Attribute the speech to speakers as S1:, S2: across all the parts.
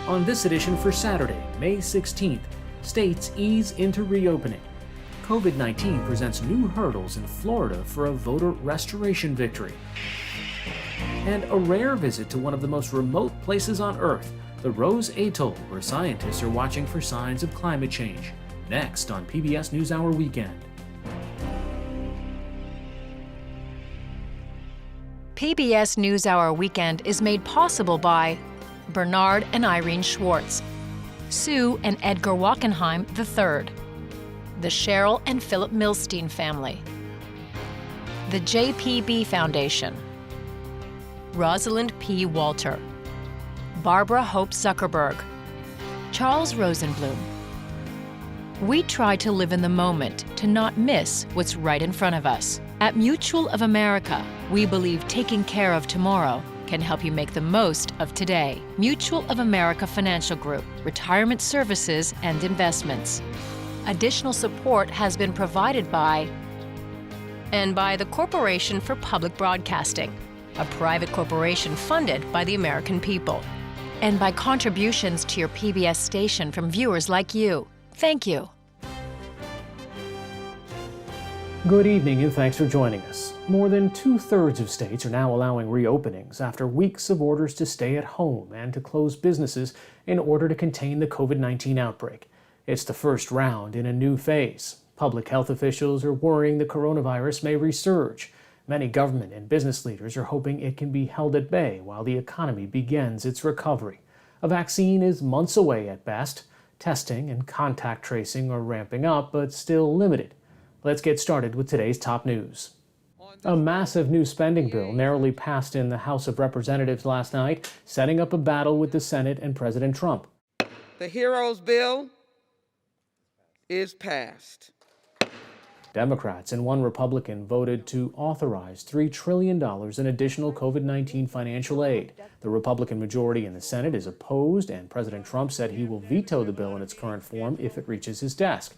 S1: On this edition for Saturday, May 16th, states ease into reopening. COVID-19 presents new hurdles in Florida for a voter restoration victory. And a rare visit to one of the most remote places on Earth, the Rose Atoll, where scientists are watching for signs of climate change. Next on PBS NewsHour Weekend.
S2: PBS NewsHour Weekend is made possible by Bernard and Irene Schwartz, Sue and Edgar Wachenheim III, the Cheryl and Philip Milstein family, the JPB Foundation, Rosalind P. Walter, Barbara Hope Zuckerberg, Charles Rosenblum. We try to live in the moment to not miss what's right in front of us. At Mutual of America, we believe taking care of tomorrow can help you make the most of today. Mutual of America Financial Group, retirement services and investments. Additional support has been provided by the Corporation for Public Broadcasting, a private corporation funded by the American people, and by contributions to your PBS station from viewers like you. Thank you.
S1: Good evening and thanks for joining us. More than 2/3 of states are now allowing reopenings after weeks of orders to stay at home and to close businesses in order to contain the COVID-19 outbreak. It's the first round in a new phase. Public health officials are worrying the coronavirus may resurge. Many government and business leaders are hoping it can be held at bay while the economy begins its recovery. A vaccine is months away at best. Testing and contact tracing are ramping up, but still limited. Let's get started with today's top news. A massive new spending bill narrowly passed in the House of Representatives last night, setting up a battle with the Senate and President Trump.
S3: The HEROES bill is passed.
S1: Democrats and one Republican voted to authorize $3 trillion in additional COVID-19 financial aid. The Republican majority in the Senate is opposed, and President Trump said he will veto the bill in its current form if it reaches his desk.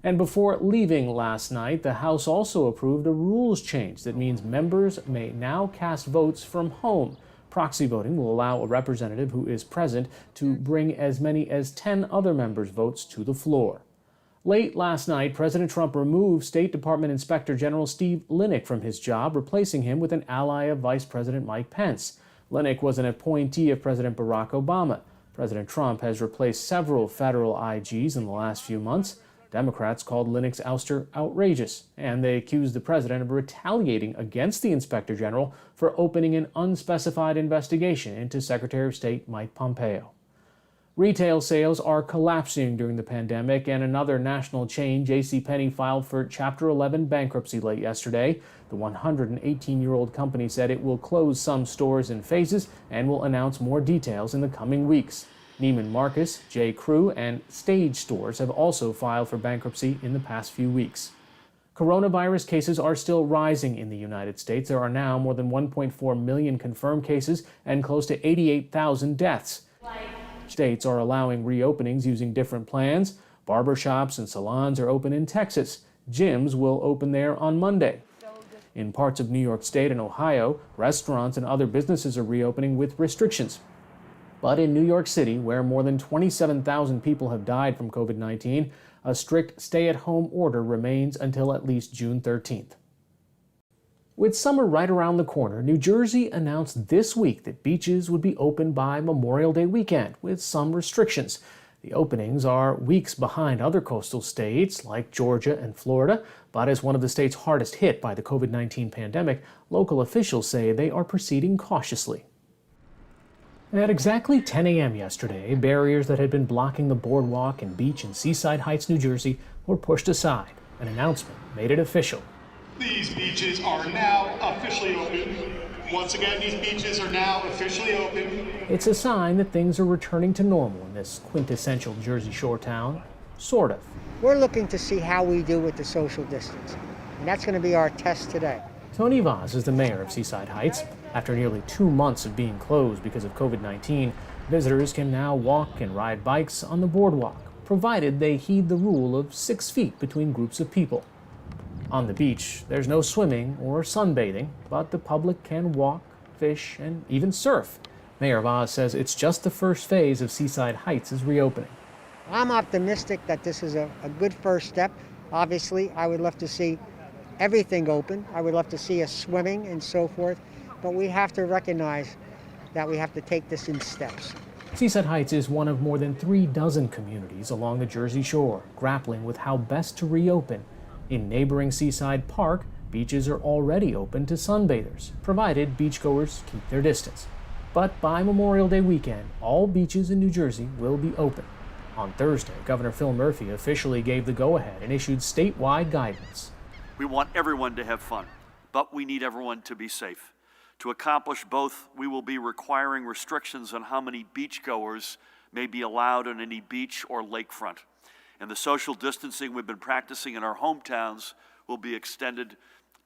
S1: And before leaving last night, the House also approved a rules change that means members may now cast votes from home. Proxy voting will allow a representative who is present to bring as many as 10 other members' votes to the floor. Late last night, President Trump removed State Department Inspector General Steve Linick from his job, replacing him with an ally of Vice President Mike Pence. Linick was an appointee of President Barack Obama. President Trump has replaced several federal IGs in the last few months. Democrats called Linick's ouster outrageous, and they accused the president of retaliating against the Inspector General for opening an unspecified investigation into Secretary of State Mike Pompeo. Retail sales are collapsing during the pandemic, and another national chain, JCPenney, filed for Chapter 11 bankruptcy late yesterday. The 118-year-old company said it will close some stores in phases and will announce more details in the coming weeks. Neiman Marcus, J. Crew, and Stage Stores have also filed for bankruptcy in the past few weeks. Coronavirus cases are still rising in the United States. There are now more than 1.4 million confirmed cases and close to 88,000 deaths. States are allowing reopenings using different plans. Barbershops and salons are open in Texas. Gyms will open there on Monday. In parts of New York State and Ohio, restaurants and other businesses are reopening with restrictions. But in New York City, where more than 27,000 people have died from COVID-19, a strict stay-at-home order remains until at least June 13th. With summer right around the corner, New Jersey announced this week that beaches would be open by Memorial Day weekend, with some restrictions. The openings are weeks behind other coastal states like Georgia and Florida, but as one of the states hardest hit by the COVID-19 pandemic, local officials say they are proceeding cautiously. At exactly 10 a.m. yesterday, barriers that had been blocking the boardwalk and beach in Seaside Heights, New Jersey, were pushed aside. An announcement made it official.
S4: These beaches are now officially open. Once again, these beaches are now officially open.
S1: It's a sign that things are returning to normal in this quintessential Jersey Shore town. Sort of.
S5: We're looking to see how we do with the social distance, and that's going to be our test today.
S1: Tony Vaz is the mayor of Seaside Heights. After nearly 2 months of being closed because of COVID-19, visitors can now walk and ride bikes on the boardwalk, provided they heed the rule of 6 feet between groups of people. On the beach, there's no swimming or sunbathing, but the public can walk, fish, and even surf. Mayor Vaz says it's just the first phase of Seaside Heights' reopening.
S5: I'm optimistic that this is a good first step. Obviously, I would love to see everything open. I would love to see us swimming and so forth, but we have to recognize that we have to take this in steps.
S1: Seaside Heights is one of more than 36 communities along the Jersey Shore, grappling with how best to reopen. In neighboring Seaside Park, beaches are already open to sunbathers, provided beachgoers keep their distance. But by Memorial Day weekend, all beaches in New Jersey will be open. On Thursday, Governor Phil Murphy officially gave the go-ahead and issued statewide guidance.
S6: We want everyone to have fun, but we need everyone to be safe. To accomplish both, we will be requiring restrictions on how many beachgoers may be allowed on any beach or lakefront. And the social distancing we've been practicing in our hometowns will be extended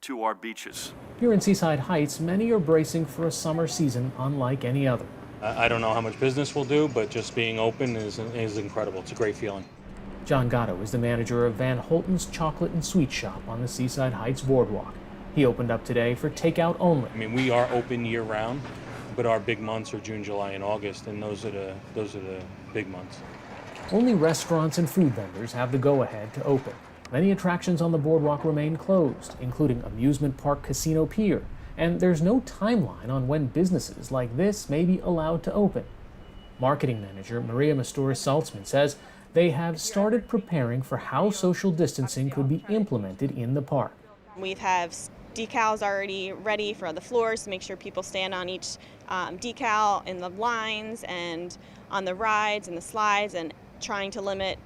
S6: to our beaches.
S1: Here in Seaside Heights, many are bracing for a summer season unlike any other.
S7: I don't know how much business we'll do, but just being open is incredible. It's a great feeling.
S1: John Gatto is the manager of Van Holten's Chocolate and Sweet Shop on the Seaside Heights Boardwalk. He opened up today for takeout only.
S7: I mean, we are open year-round, but our big months are June, July, and August, and those are the big months.
S1: Only restaurants and food vendors have the go-ahead to open. Many attractions on the boardwalk remain closed, including Amusement Park Casino Pier, and there's no timeline on when businesses like this may be allowed to open. Marketing manager Maria Masturis-Saltzman says they have started preparing for how social distancing could be implemented in the park.
S8: We have decals already ready for the floors to make sure people stand on each decal in the lines and on the rides and the slides, and trying to limit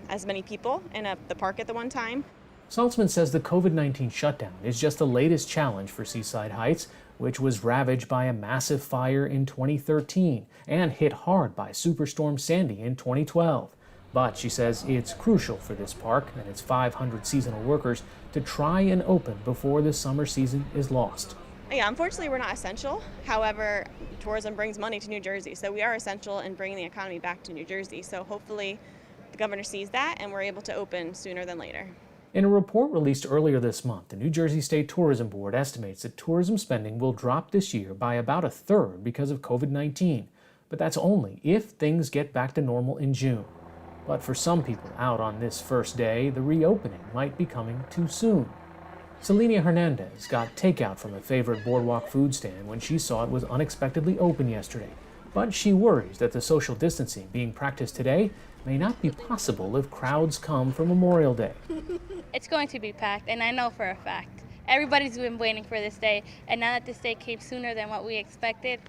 S8: as many people in the park at the one time.
S1: Saltzman says the COVID-19 shutdown is just the latest challenge for Seaside Heights, which was ravaged by a massive fire in 2013 and hit hard by Superstorm Sandy in 2012. But she says it's crucial for this park and its 500 seasonal workers to try and open before the summer season is lost.
S8: Yeah, unfortunately, we're not essential. However, tourism brings money to New Jersey, so we are essential in bringing the economy back to New Jersey. So hopefully the governor sees that and we're able to open sooner than later.
S1: In a report released earlier this month, the New Jersey State Tourism Board estimates that tourism spending will drop this year by about a third because of COVID-19. But that's only if things get back to normal in June. But for some people out on this first day, the reopening might be coming too soon. Selena Hernandez got takeout from a favorite boardwalk food stand when she saw it was unexpectedly open yesterday. But she worries that the social distancing being practiced today may not be possible if crowds come for Memorial Day.
S9: It's going to be packed, and I know for a fact. Everybody's been waiting for this day, and now that this day came sooner than what we expected,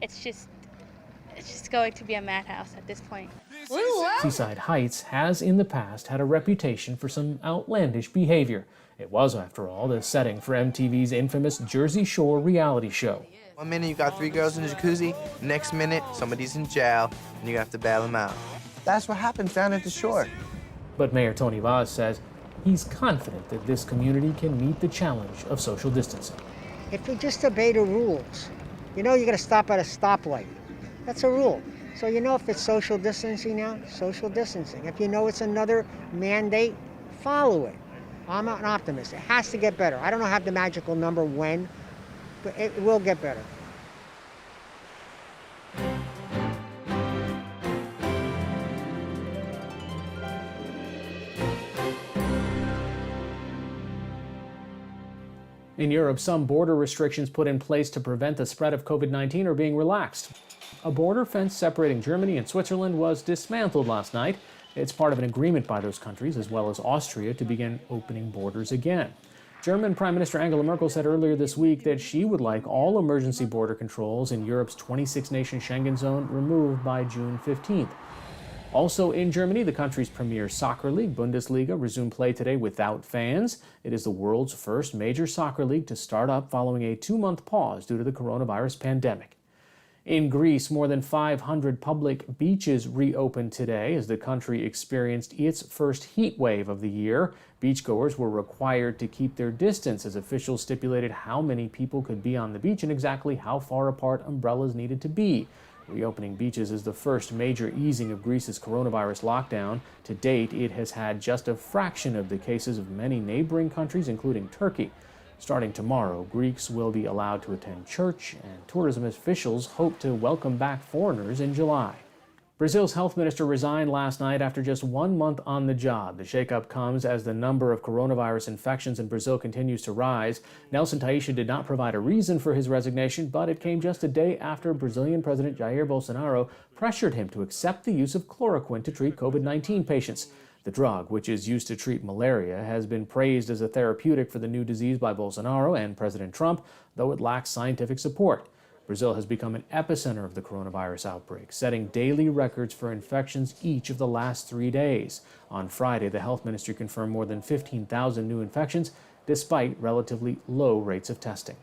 S9: it's just going to be a madhouse at this point.
S1: Seaside Heights has in the past had a reputation for some outlandish behavior. It was, after all, the setting for MTV's infamous Jersey Shore reality show.
S10: 1 minute you got 3 girls in the jacuzzi, next minute somebody's in jail, and you have to bail them out. That's what happens down at the shore.
S1: But Mayor Tony Vaz says he's confident that this community can meet the challenge of social distancing.
S5: If we just obey the rules, you know, you got to stop at a stoplight. That's a rule. So you know if it's social distancing now, social distancing. If you know it's another mandate, follow it. I'm an optimist. It has to get better. I don't have the magical number when, but it will get better. In Europe, some border restrictions put in place to prevent the spread of COVID-19 are being relaxed. A border fence separating Germany and Switzerland was dismantled last night. It's part of an agreement by those countries, as well as Austria, to begin opening borders again. German Prime Minister Angela Merkel said earlier this week that she would like all emergency border controls in Europe's 26-nation Schengen zone removed by June 15th. Also in Germany, the country's premier soccer league, Bundesliga, resumed play today without fans. It is the world's first major soccer league to start up following a 2-month pause due to the coronavirus pandemic. In Greece, more than 500 public beaches reopened today as the country experienced its first heat wave of the year. Beachgoers were required to keep their distance as officials stipulated how many people could be on the beach and exactly how far apart umbrellas needed to be. Reopening beaches is the first major easing of Greece's coronavirus lockdown. To date, it has had just a fraction of the cases of many neighboring countries, including Turkey.
S1: Starting tomorrow, Greeks will be allowed to attend church, and tourism officials hope to welcome back foreigners in July. Brazil's health minister resigned last night after just 1 month on the job. The shakeup comes as the number of coronavirus infections in Brazil continues to rise. Nelson Taisha did not provide a reason for his resignation, but it came just a day after Brazilian President Jair Bolsonaro pressured him to accept the use of chloroquine to treat COVID-19 patients. The drug, which is used to treat malaria, has been praised as a therapeutic for the new disease by Bolsonaro and President Trump, though it lacks scientific support. Brazil has become an epicenter of the coronavirus outbreak, setting daily records for infections each of the last 3 days. On Friday, the health ministry confirmed more than 15,000 new infections, despite relatively low rates of testing.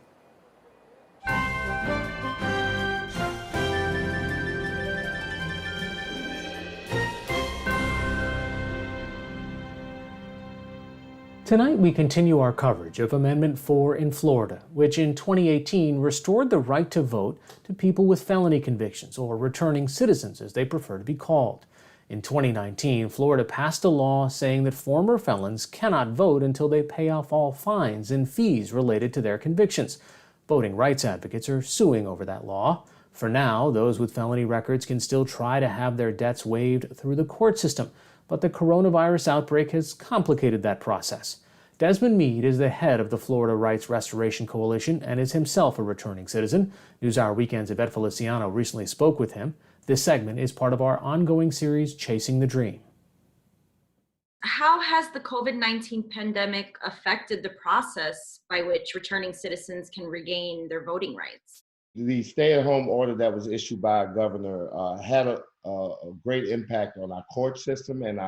S1: Tonight, we continue our coverage of Amendment 4 in Florida, which in 2018 restored the right to vote to people with felony convictions, or returning citizens as they prefer to be called. In 2019, Florida passed a law saying that former felons cannot vote until they pay off all fines and fees related to their convictions. Voting rights advocates are suing over that law. For now, those with felony records can still try to have their debts waived through the court system, but the coronavirus outbreak has complicated that process. Desmond Meade is the head of the Florida Rights Restoration Coalition and is himself a returning citizen. NewsHour Weekend's Yvette Feliciano recently spoke with him. This segment is part of our ongoing series, Chasing the Dream.
S11: How has the COVID-19 pandemic affected the process by which returning citizens can regain their voting rights?
S12: The stay-at-home order that was issued by our governor had a great impact on our court system and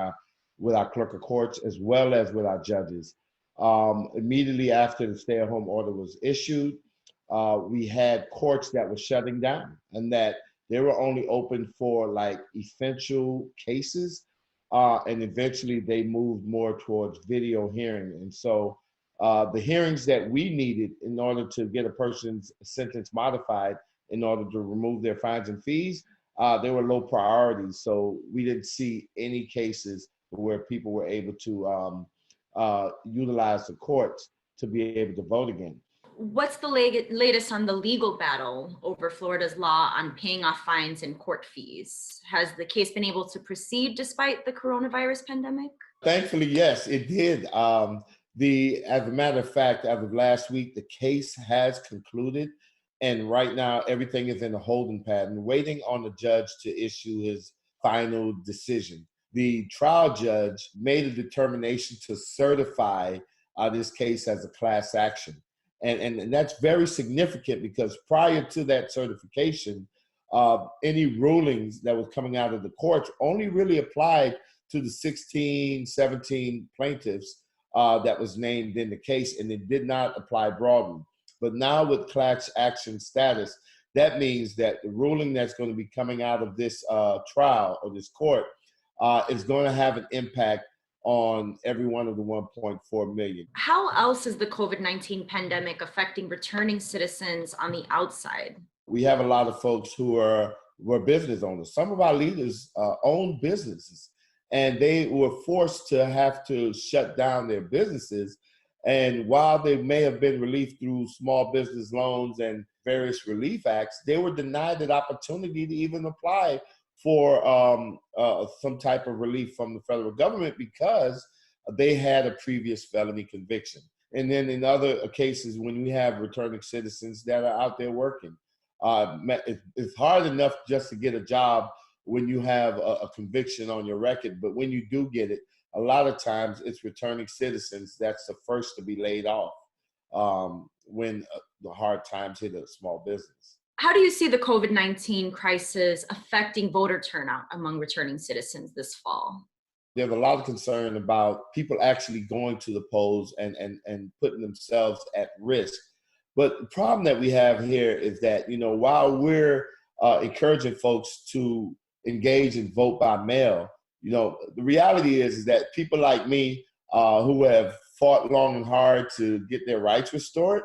S12: with our clerk of courts, as well as with our judges. Immediately after the stay-at-home order was issued, we had courts that were shutting down and that they were only open for like essential cases. And eventually they moved more towards video hearing. And so the hearings that we needed in order to get a person's sentence modified in order to remove their fines and fees, they were low priorities. So we didn't see any cases where people were able to utilize the courts to be able to vote again.
S11: What's the latest on the legal battle over Florida's law on paying off fines and court fees? Has the case been able to proceed despite the coronavirus pandemic?
S12: Thankfully, yes, it did. As a matter of fact, as of last week, the case has concluded. And right now, everything is in a holding pattern, waiting on the judge to issue his final decision. The trial judge made a determination to certify this case as a class action. And that's very significant because prior to that certification, any rulings that was coming out of the courts only really applied to the 16, 17 plaintiffs that was named in the case, and it did not apply broadly. But now with class action status, that means that the ruling that's going to be coming out of this trial or this court is going to have an impact on every one of the 1.4 million.
S11: How else is the COVID-19 pandemic affecting returning citizens on the outside?
S12: We have a lot of folks who were business owners. Some of our leaders own businesses, and they were forced to have to shut down their businesses. And while they may have been relieved through small business loans and various relief acts, they were denied that opportunity to even apply for some type of relief from the federal government because they had a previous felony conviction. And then in other cases, when we have returning citizens that are out there working, it's hard enough just to get a job when you have a conviction on your record, but when you do get it, a lot of times it's returning citizens that's the first to be laid off when the hard times hit a small business.
S11: How do you see the COVID-19 crisis affecting voter turnout among returning citizens this fall?
S12: There's a lot of concern about people actually going to the polls and putting themselves at risk. But the problem that we have here is that, while we're encouraging folks to engage and vote by mail, the reality is that people like me who have fought long and hard to get their rights restored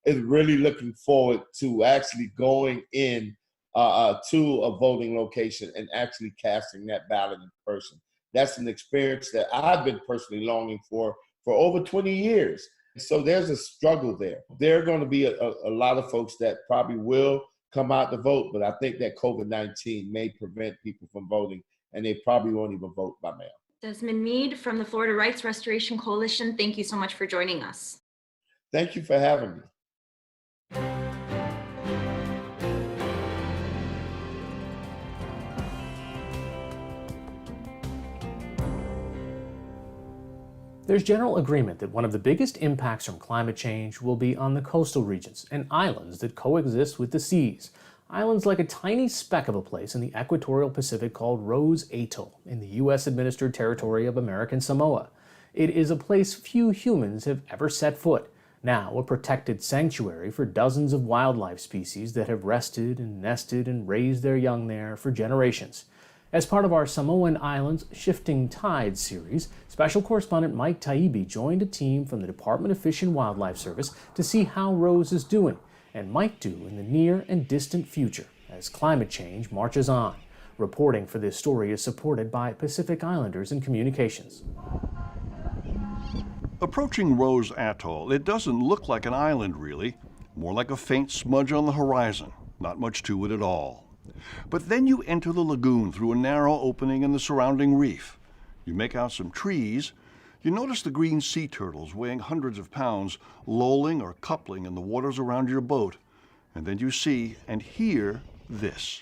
S12: is really looking forward to actually going in to a voting location and actually casting that ballot in person. That's an experience that I've been personally longing for over 20 years. So there's a struggle there. There are going to be a lot of folks that probably will come out to vote, but I think that COVID-19 may prevent people from voting, and they probably won't even vote by mail.
S11: Desmond Meade from the Florida Rights Restoration Coalition, thank you so much for joining us.
S12: Thank you for having me.
S1: There's general agreement that one of the biggest impacts from climate change will be on the coastal regions and islands that coexist with the seas. Islands like a tiny speck of a place in the equatorial Pacific called Rose Atoll in the U.S.-administered territory of American Samoa. It is a place few humans have ever set foot, now a protected sanctuary for dozens of wildlife species that have rested and nested and raised their young there for generations. As part of our Samoan Islands Shifting Tides series, special correspondent Mike Taibbi joined a team from the Department of Fish and Wildlife Service to see how Rose is doing, and might do in the near and distant future as climate change marches on. Reporting for this story is supported by Pacific Islanders and Communications.
S13: Approaching Rose Atoll, it doesn't look like an island really, more like a faint smudge on the horizon, not much to it at all. But then you enter the lagoon through a narrow opening in the surrounding reef. You make out some trees. You notice the green sea turtles weighing hundreds of pounds lolling or coupling in the waters around your boat. And then you see and hear this.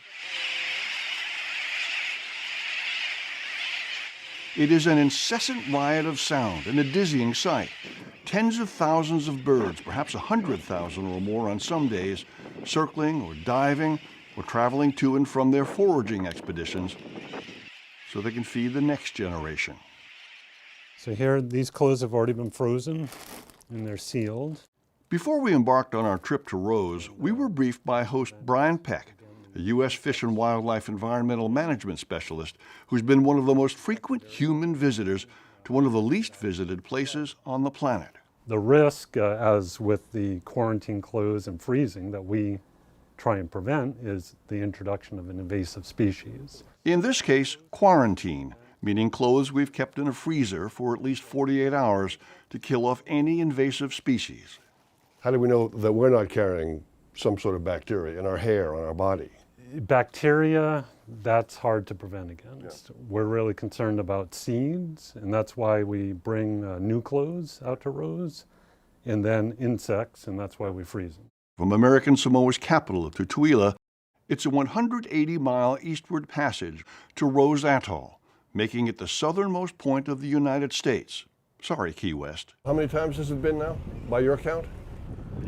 S13: It is an incessant riot of sound and a dizzying sight. Tens of thousands of birds, perhaps 100,000 or more on some days, circling or diving or traveling to and from their foraging expeditions so they can feed the next generation.
S14: So here, these clothes have already been frozen and they're sealed.
S13: Before we embarked on our trip to Rose, we were briefed by host Brian Peck, a U.S. Fish and Wildlife Environmental Management Specialist who's been one of the most frequent human visitors to one of the least visited places on the planet.
S14: The risk, as with the quarantine clothes and freezing that we try and prevent, is the introduction of an invasive species.
S13: In this case, quarantine, meaning clothes we've kept in a freezer for at least 48 hours to kill off any invasive species.
S15: How do we know that we're not carrying some sort of bacteria in our hair, on our body?
S14: Bacteria, that's hard to prevent against. Yeah. We're really concerned about seeds, and that's why we bring new clothes out to Rose, and then insects, and that's why we freeze them.
S13: From American Samoa's capital, Tutuila, it's a 180-mile eastward passage to Rose Atoll, making it the southernmost point of the United States. Sorry, Key West.
S15: How many times has it been now, by your count?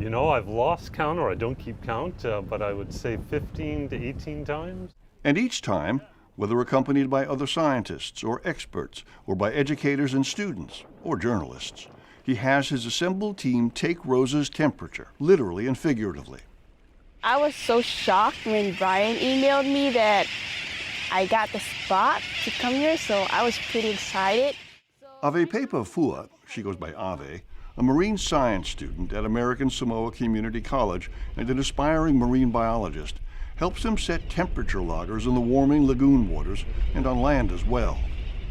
S14: You know, I've lost count, or I don't keep count, but I would say 15 to 18 times.
S13: And each time, whether accompanied by other scientists or experts, or by educators and students, or journalists, he has his assembled team take Rose's temperature, literally and figuratively.
S16: I was so shocked when Brian emailed me that I got the spot to come here, so I was pretty excited.
S13: Avepepa Fua, she goes by Ave, a marine science student at American Samoa Community College and an aspiring marine biologist, helps them set temperature loggers in the warming lagoon waters and on land as well.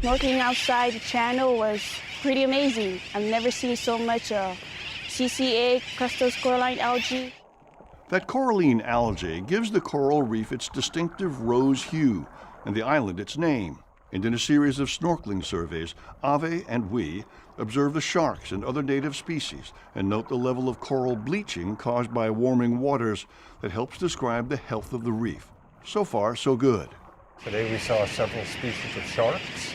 S16: Snorkeling outside the channel was pretty amazing. I've never seen so much CCA, crustal coralline algae.
S13: That coralline algae gives the coral reef its distinctive rose hue and the island its name. And in a series of snorkeling surveys, Ave and we observe the sharks and other native species and note the level of coral bleaching caused by warming waters that helps describe the health of the reef. So far, so good.
S14: Today we saw several species of sharks,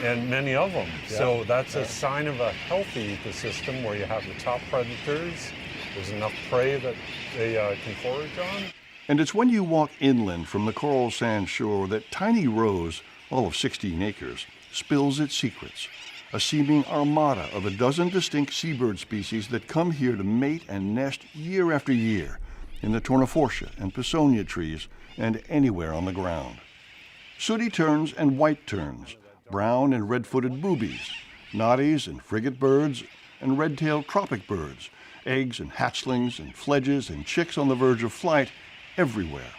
S14: and many of them. Yeah. So that's a sign of a healthy ecosystem where you have the top predators, there's enough prey that they can forage on.
S13: And it's when you walk inland from the coral sand shore that tiny Rose, all of 16 acres, spills its secrets. A seeming armada of a dozen distinct seabird species that come here to mate and nest year after year in the Tournefortia and Pisonia trees and anywhere on the ground. Sooty terns and white terns, brown and red-footed boobies, noddies and frigate birds, and red-tailed tropic birds, eggs and hatchlings and fledges and chicks on the verge of flight everywhere.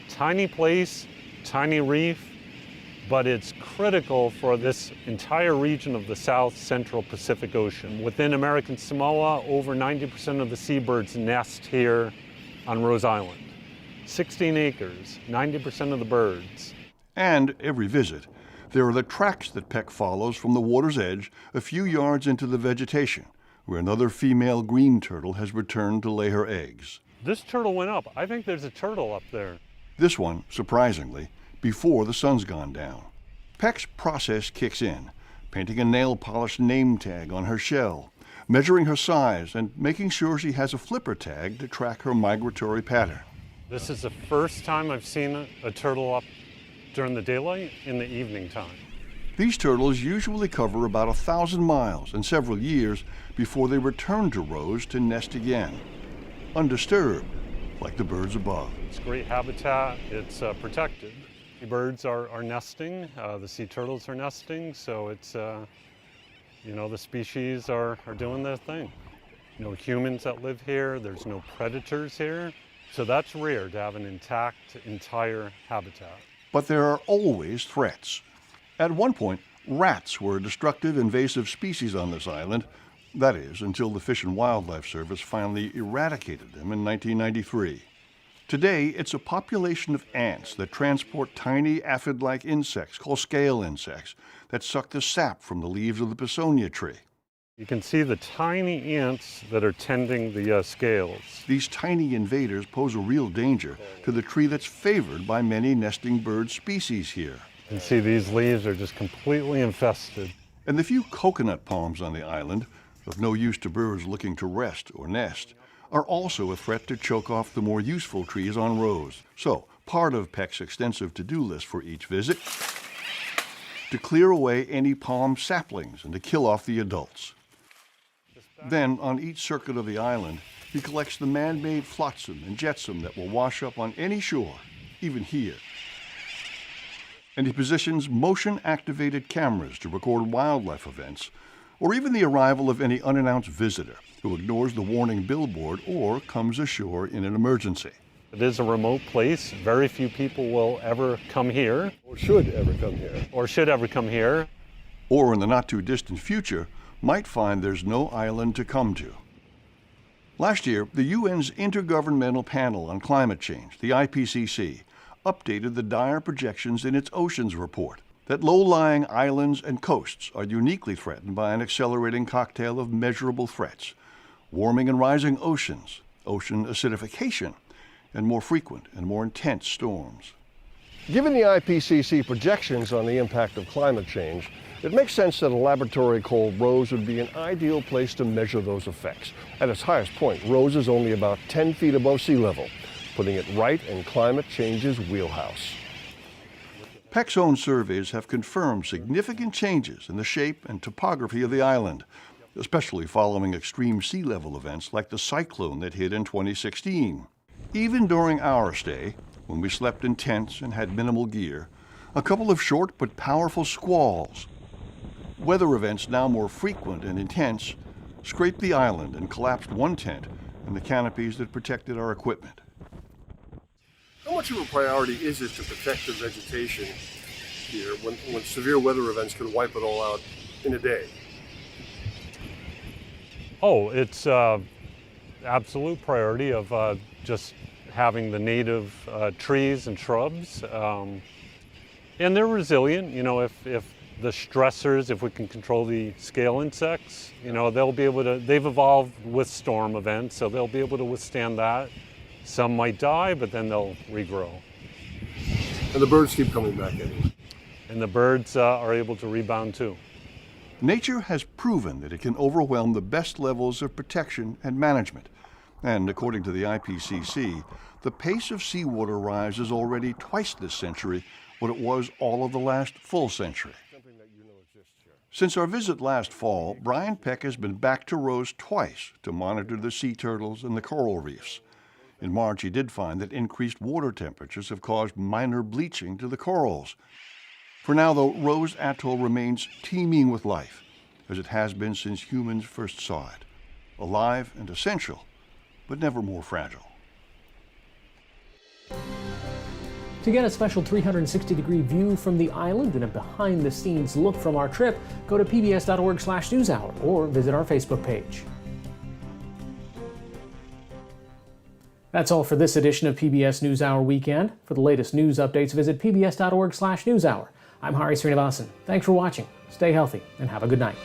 S14: Tiny place, tiny reef, but it's critical for this entire region of the South Central Pacific Ocean. Within American Samoa, over 90% of the seabirds nest here on Rose Island. 16 acres, 90% of the birds.
S13: And every visit, there are the tracks that Peck follows from the water's edge a few yards into the vegetation, where another female green turtle has returned to lay her eggs.
S14: This turtle went up. I think there's a turtle up there.
S13: This one, surprisingly, before the sun's gone down. Peck's process kicks in, painting a nail-polished name tag on her shell, measuring her size, and making sure she has a flipper tag to track her migratory pattern.
S14: This is the first time I've seen a turtle up during the daylight in the evening time.
S13: These turtles usually cover about 1,000 miles and several years before they return to Rose to nest again, undisturbed, like the birds above.
S14: It's great habitat, it's protected. The birds are nesting, the sea turtles are nesting, so it's, you know, the species are doing their thing. No humans that live here, there's no predators here, so that's rare to have an intact entire habitat.
S13: But there are always threats. At one point, rats were a destructive invasive species on this island. That is, until the Fish and Wildlife Service finally eradicated them in 1993. Today, it's a population of ants that transport tiny aphid-like insects called scale insects that suck the sap from the leaves of the Pisonia tree.
S14: You can see the tiny ants that are tending the scales.
S13: These tiny invaders pose a real danger to the tree that's favored by many nesting bird species here.
S14: You can see these leaves are just completely infested.
S13: And the few coconut palms on the island, of no use to birds looking to rest or nest, are also a threat to choke off the more useful trees on Rose. So, part of Peck's extensive to-do list for each visit, to clear away any palm saplings and to kill off the adults. Then, on each circuit of the island, he collects the man-made flotsam and jetsam that will wash up on any shore, even here. And he positions motion-activated cameras to record wildlife events, or even the arrival of any unannounced visitor who ignores the warning billboard or comes ashore in an emergency.
S14: It is a remote place. Very few people will ever come here.
S15: Or should ever come here.
S14: Or should ever come here.
S13: Or in the not-too-distant future, might find there's no island to come to. Last year, the UN's Intergovernmental Panel on Climate Change, the IPCC, updated the dire projections in its oceans report that low-lying islands and coasts are uniquely threatened by an accelerating cocktail of measurable threats: warming and rising oceans, ocean acidification, and more frequent and more intense storms.
S15: Given the IPCC projections on the impact of climate change, it makes sense that a laboratory called Rose would be an ideal place to measure those effects. At its highest point, Rose is only about 10 feet above sea level, putting it right in climate change's wheelhouse.
S13: Peck's own surveys have confirmed significant changes in the shape and topography of the island, especially following extreme sea level events like the cyclone that hit in 2016. Even during our stay, when we slept in tents and had minimal gear, a couple of short but powerful squalls, weather events now more frequent and intense, scraped the island and collapsed one tent and the canopies that protected our equipment.
S15: How much of a priority is it to protect the vegetation here when severe weather events can wipe it all out in a day?
S14: Oh, it's absolute priority of just having the native trees and shrubs. And they're resilient, you know, if the stressors, if we can control the scale insects, you know, they'll be able to, they've evolved with storm events, so they'll be able to withstand that. Some might die, but then they'll regrow.
S15: And the birds keep coming back in.
S14: And the birds are able to rebound too.
S13: Nature has proven that it can overwhelm the best levels of protection and management. And according to the IPCC, the pace of seawater rise is already twice this century what it was all of the last full century. Since our visit last fall, Brian Peck has been back to Rose twice to monitor the sea turtles and the coral reefs. In March, he did find that increased water temperatures have caused minor bleaching to the corals. For now, though, Rose Atoll remains teeming with life, as it has been since humans first saw it. Alive and essential, but never more fragile.
S1: To get a special 360-degree view from the island and a behind-the-scenes look from our trip, go to pbs.org/newshour or visit our Facebook page. That's all for this edition of PBS NewsHour Weekend. For the latest news updates, visit pbs.org/newshour. I'm Hari Srinivasan. Thanks for watching. Stay healthy and have a good night.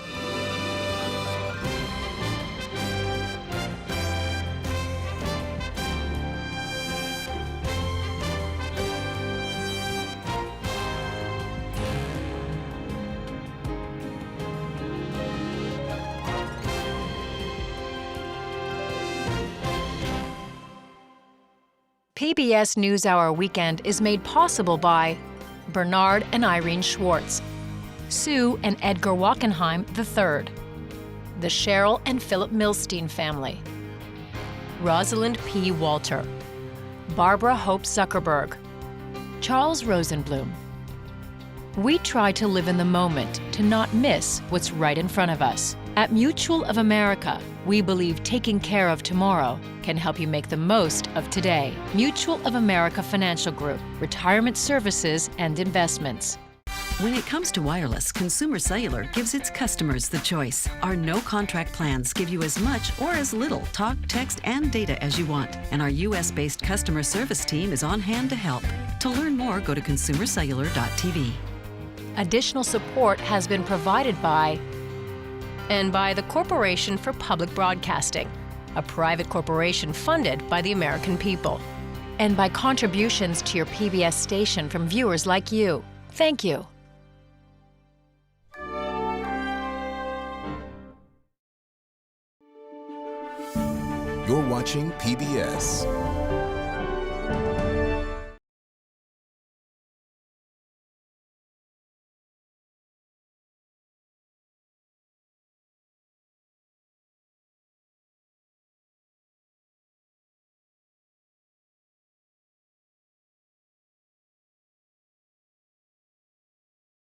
S2: PBS NewsHour Weekend is made possible by Bernard and Irene Schwartz, Sue and Edgar Wachenheim III, the Cheryl and Philip Milstein family, Rosalind P. Walter, Barbara Hope Zuckerberg, Charles Rosenblum. We try to live in the moment to not miss what's right in front of us. At Mutual of America, we believe taking care of tomorrow can help you make the most of today. Mutual of America Financial Group, retirement services and investments.
S17: When it comes to wireless, Consumer Cellular gives its customers the choice. Our no-contract plans give you as much or as little talk, text, and data as you want. And our U.S.-based customer service team is on hand to help. To learn more, go to consumercellular.tv.
S2: Additional support has been provided by the Corporation for Public Broadcasting, a private corporation funded by the American people, and by contributions to your PBS station from viewers like you. Thank you.
S18: You're watching PBS.